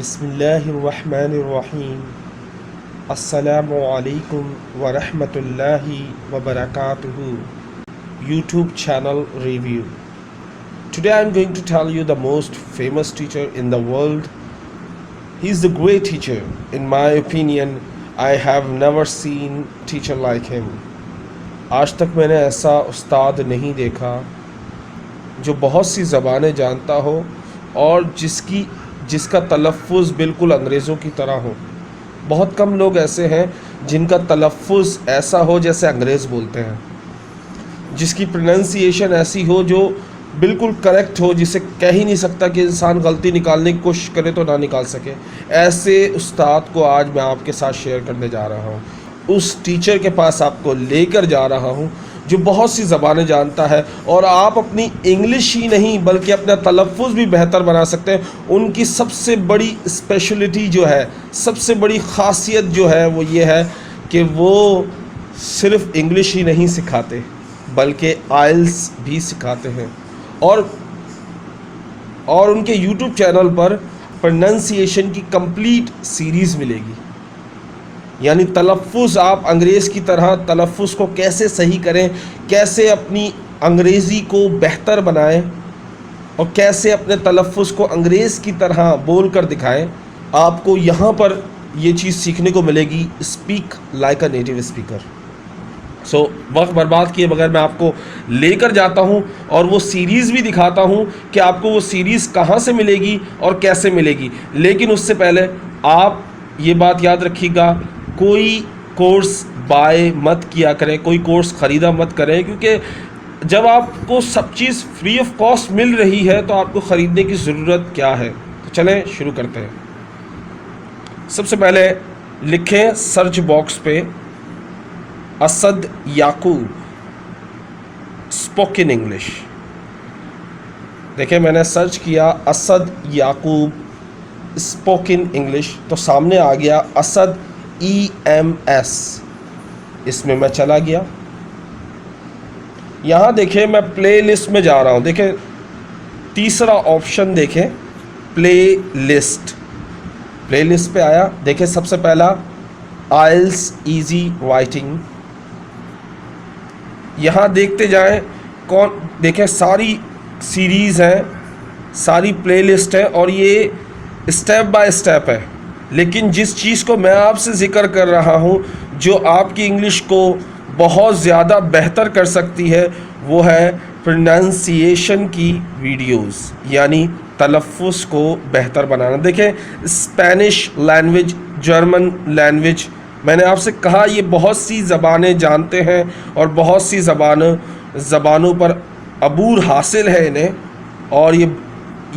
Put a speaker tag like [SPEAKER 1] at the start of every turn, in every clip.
[SPEAKER 1] بسم اللہ الرحمن الرحیم السلام علیکم ورحمۃ اللہ وبرکاتہ YouTube channel review. Today I'm going to tell you the most famous teacher in the world. He is the great teacher. In my opinion, I have never seen teacher like him. آج تک میں نے ایسا استاد نہیں دیکھا جو بہت سی زبانیں جانتا ہو اور جس کا تلفظ بالکل انگریزوں کی طرح ہو. بہت کم لوگ ایسے ہیں جن کا تلفظ ایسا ہو جیسے انگریز بولتے ہیں, جس کی پروننسیشن ایسی ہو جو بالکل کریکٹ ہو, جسے کہہ ہی نہیں سکتا کہ انسان غلطی نکالنے کی کوشش کرے تو نہ نکال سکے. ایسے استاد کو آج میں آپ کے ساتھ شیئر کرنے جا رہا ہوں. اس ٹیچر کے پاس آپ کو لے کر جا رہا ہوں جو بہت سی زبانیں جانتا ہے, اور آپ اپنی انگلش ہی نہیں بلکہ اپنا تلفظ بھی بہتر بنا سکتے ہیں. ان کی سب سے بڑی اسپیشلٹی جو ہے, سب سے بڑی خاصیت جو ہے وہ یہ ہے کہ وہ صرف انگلش ہی نہیں سکھاتے بلکہ آئلس بھی سکھاتے ہیں. اور ان کے یوٹیوب چینل پر پروننسیشن کی کمپلیٹ سیریز ملے گی. یعنی تلفظ آپ انگریز کی طرح تلفظ کو کیسے صحیح کریں, کیسے اپنی انگریزی کو بہتر بنائیں اور کیسے اپنے تلفظ کو انگریز کی طرح بول کر دکھائیں. آپ کو یہاں پر یہ چیز سیکھنے کو ملے گی, speak like a native speaker. سو وقت برباد کیے بغیر میں آپ کو لے کر جاتا ہوں اور وہ سیریز بھی دکھاتا ہوں کہ آپ کو وہ سیریز کہاں سے ملے گی اور کیسے ملے گی. لیکن اس سے پہلے آپ یہ بات یاد رکھیے گا, کوئی کورس بائی مت کیا کریں, کوئی کورس خریدا مت کریں, کیونکہ جب آپ کو سب چیز فری آف کاسٹ مل رہی ہے تو آپ کو خریدنے کی ضرورت کیا ہے. تو چلیں شروع کرتے ہیں. سب سے پہلے لکھیں سرچ باکس پہ اسد یعقوب اسپوکن انگلش. دیکھیں میں نے سرچ کیا اسد یعقوب اسپوکن انگلش تو سامنے آ گیا اسد EMS. اس میں چلا گیا. یہاں دیکھیں میں پلے لسٹ میں جا رہا ہوں. دیکھیں تیسرا آپشن دیکھیں پلے لسٹ. پلے لسٹ پہ آیا. دیکھیں سب سے پہلا آئلس ایزی رائٹنگ. یہاں دیکھتے جائیں دیکھیں ساری سیریز ہیں, ساری پلے لسٹ ہے اور یہ اسٹیپ بائی اسٹیپ ہے. لیکن جس چیز کو میں آپ سے ذکر کر رہا ہوں جو آپ کی انگلش کو بہت زیادہ بہتر کر سکتی ہے وہ ہے پروننسیشن کی ویڈیوز, یعنی تلفظ کو بہتر بنانا. دیکھیں اسپینش لینگویج, جرمن لینگویج, میں نے آپ سے کہا یہ بہت سی زبانیں جانتے ہیں اور بہت سی زبانوں پر عبور حاصل ہے انہیں. اور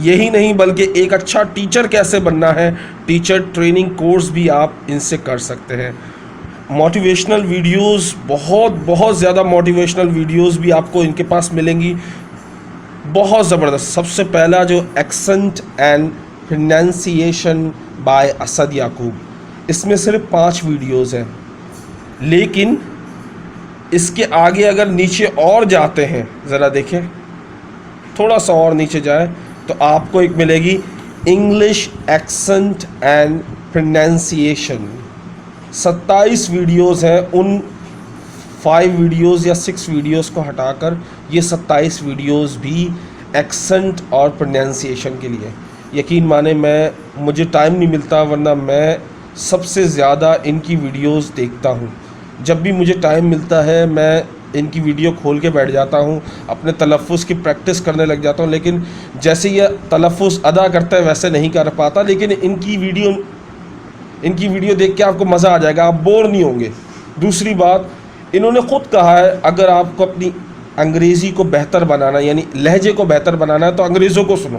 [SPEAKER 1] یہی نہیں بلکہ ایک اچھا ٹیچر کیسے بننا ہے, ٹیچر ٹریننگ کورس بھی آپ ان سے کر سکتے ہیں. موٹیویشنل ویڈیوز, بہت زیادہ موٹیویشنل ویڈیوز بھی آپ کو ان کے پاس ملیں گی, بہت زبردست. سب سے پہلا جو accent and pronunciation by Asad Yaqoob, اس میں صرف 5 ویڈیوز ہیں. لیکن اس کے آگے اگر نیچے اور جاتے ہیں, ذرا دیکھیں تھوڑا سا اور نیچے جائیں تو آپ کو ایک ملے گی English accent and pronunciation. 27 videos ہیں. ان 5 ویڈیوز یا 6 ویڈیوز کو ہٹا کر یہ 27 ویڈیوز بھی ایکسنٹ اور پروننسیشن کے لیے. یقین مانیں مجھے ٹائم نہیں ملتا, ورنہ میں سب سے زیادہ ان کی ویڈیوز دیکھتا ہوں. جب بھی مجھے ٹائم ملتا ہے میں ان کی ویڈیو کھول کے بیٹھ جاتا ہوں, اپنے تلفظ کی پریکٹس کرنے لگ جاتا ہوں. لیکن جیسے یہ تلفظ ادا کرتا ہے ویسے نہیں کر پاتا, لیکن ان کی ویڈیو دیکھ کے آپ کو مزہ آ جائے گا, آپ بور نہیں ہوں گے. دوسری بات, انہوں نے خود کہا ہے اگر آپ کو اپنی انگریزی کو بہتر بنانا یعنی لہجے کو بہتر بنانا ہے تو انگریزوں کو سنو.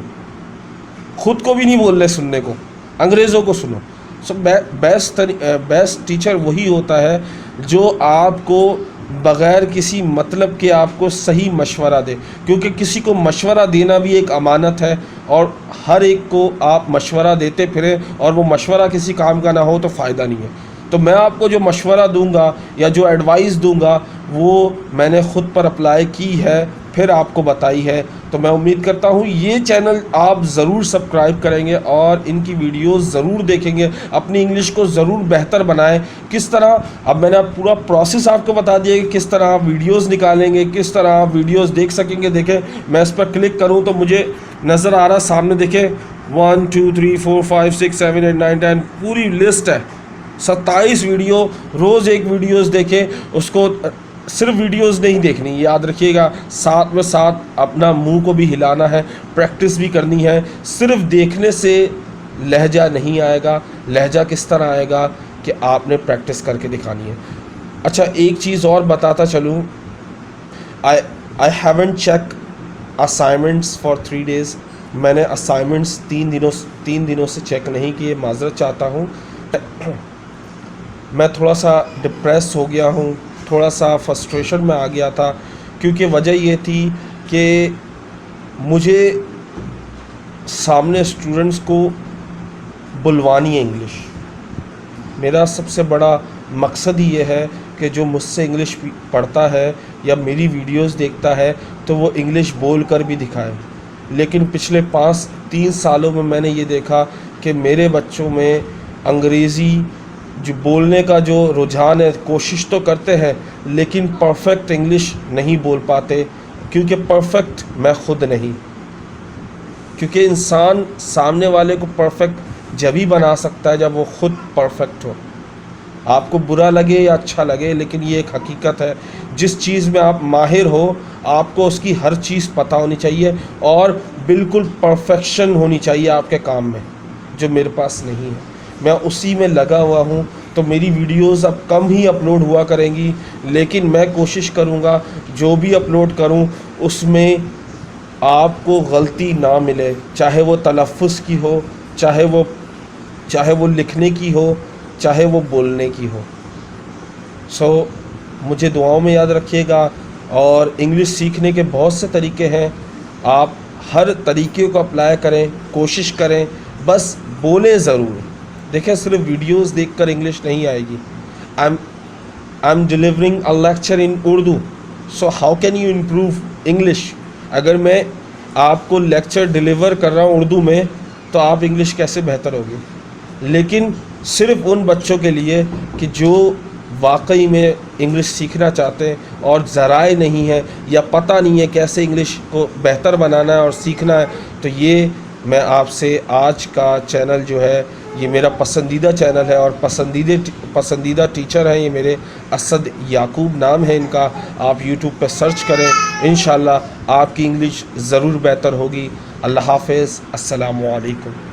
[SPEAKER 1] خود کو بھی نہیں بول رہے سننے کو, انگریزوں کو سنو. سو بیسٹ ٹیچر وہی ہوتا ہے جو آپ کو بغیر کسی مطلب کے آپ کو صحیح مشورہ دے, کیونکہ کسی کو مشورہ دینا بھی ایک امانت ہے, اور ہر ایک کو آپ مشورہ دیتے پھریں اور وہ مشورہ کسی کام کا نہ ہو تو فائدہ نہیں ہے. تو میں آپ کو جو مشورہ دوں گا یا جو ایڈوائس دوں گا وہ میں نے خود پر اپلائی کی ہے، پھر آپ کو بتائی ہے. تو میں امید کرتا ہوں یہ چینل آپ ضرور سبسکرائب کریں گے اور ان کی ویڈیوز ضرور دیکھیں گے، اپنی انگلش کو ضرور بہتر بنائیں. کس طرح، اب میں نے پورا پروسیس آپ کو بتا دیا کہ کس طرح آپ ویڈیوز نکالیں گے، کس طرح آپ ویڈیوز دیکھ سکیں گے. دیکھیں میں اس پر کلک کروں تو مجھے نظر آ رہا سامنے، دیکھیں 1 2 3 4 5 6 7 8 9 10 پوری لسٹ ہے. 27 ویڈیو، روز ایک ویڈیوز دیکھیں. اس کو صرف ویڈیوز نہیں دیکھنی، یاد رکھیے گا، ساتھ میں ساتھ اپنا منہ کو بھی ہلانا ہے، پریکٹس بھی کرنی ہے. صرف دیکھنے سے لہجہ نہیں آئے گا. لہجہ کس طرح آئے گا کہ آپ نے پریکٹس کر کے دکھانی ہے. اچھا ایک چیز اور بتاتا چلوں، I haven't checked assignments for 3 days. میں نے اسائنمنٹس 3 دنوں سے چیک نہیں کیے، معذرت چاہتا ہوں. میں تھوڑا سا ڈپریس ہو گیا ہوں، تھوڑا سا فرسٹریشن میں آ گیا تھا، کیونکہ وجہ یہ تھی کہ مجھے سامنے اسٹوڈنٹس کو بلوانی ہے انگلش. میرا سب سے بڑا مقصد ہی یہ ہے کہ جو مجھ سے انگلش پڑھتا ہے یا میری ویڈیوز دیکھتا ہے تو وہ انگلش بول کر بھی دکھائے. لیکن پچھلے 3 سالوں میں نے یہ دیکھا کہ میرے بچوں میں انگریزی جو بولنے کا جو رجحان ہے، کوشش تو کرتے ہیں لیکن پرفیکٹ انگلش نہیں بول پاتے. کیونکہ پرفیکٹ میں خود نہیں، کیونکہ انسان سامنے والے کو پرفیکٹ جب ہی بنا سکتا ہے جب وہ خود پرفیکٹ ہو. آپ کو برا لگے یا اچھا لگے، لیکن یہ ایک حقیقت ہے. جس چیز میں آپ ماہر ہو آپ کو اس کی ہر چیز پتہ ہونی چاہیے اور بالکل پرفیکشن ہونی چاہیے آپ کے کام میں، جو میرے پاس نہیں ہے. میں اسی میں لگا ہوا ہوں. تو میری ویڈیوز اب کم ہی اپلوڈ ہوا کریں گی، لیکن میں کوشش کروں گا جو بھی اپلوڈ کروں اس میں آپ کو غلطی نہ ملے، چاہے وہ تلفظ کی ہو، چاہے وہ لکھنے کی ہو، چاہے وہ بولنے کی ہو. مجھے دعاؤں میں یاد رکھیے گا. اور انگلش سیکھنے کے بہت سے طریقے ہیں، آپ ہر طریقے کو اپلائی کریں، کوشش کریں، بس بولیں ضرور. دیکھیں صرف ویڈیوز دیکھ کر انگلش نہیں آئے گی. I am delivering a lecture in Urdu, so how can you improve English. اگر میں آپ کو لیکچر ڈیلیور کر رہا ہوں اردو میں تو آپ انگلش کیسے بہتر ہوگی. لیکن صرف ان بچوں کے لیے کہ جو واقعی میں انگلش سیکھنا چاہتے ہیں اور ذرائع نہیں ہے یا پتہ نہیں ہے کیسے انگلش کو بہتر بنانا ہے اور سیکھنا ہے. تو یہ میں آپ سے آج کا چینل جو ہے یہ میرا پسندیدہ چینل ہے اور پسندیدہ ٹیچر ہیں یہ میرے، اسد یعقوب نام ہے ان کا. آپ یوٹیوب پہ سرچ کریں، انشاءاللہ آپ کی انگلش ضرور بہتر ہوگی. اللہ حافظ، السلام علیکم.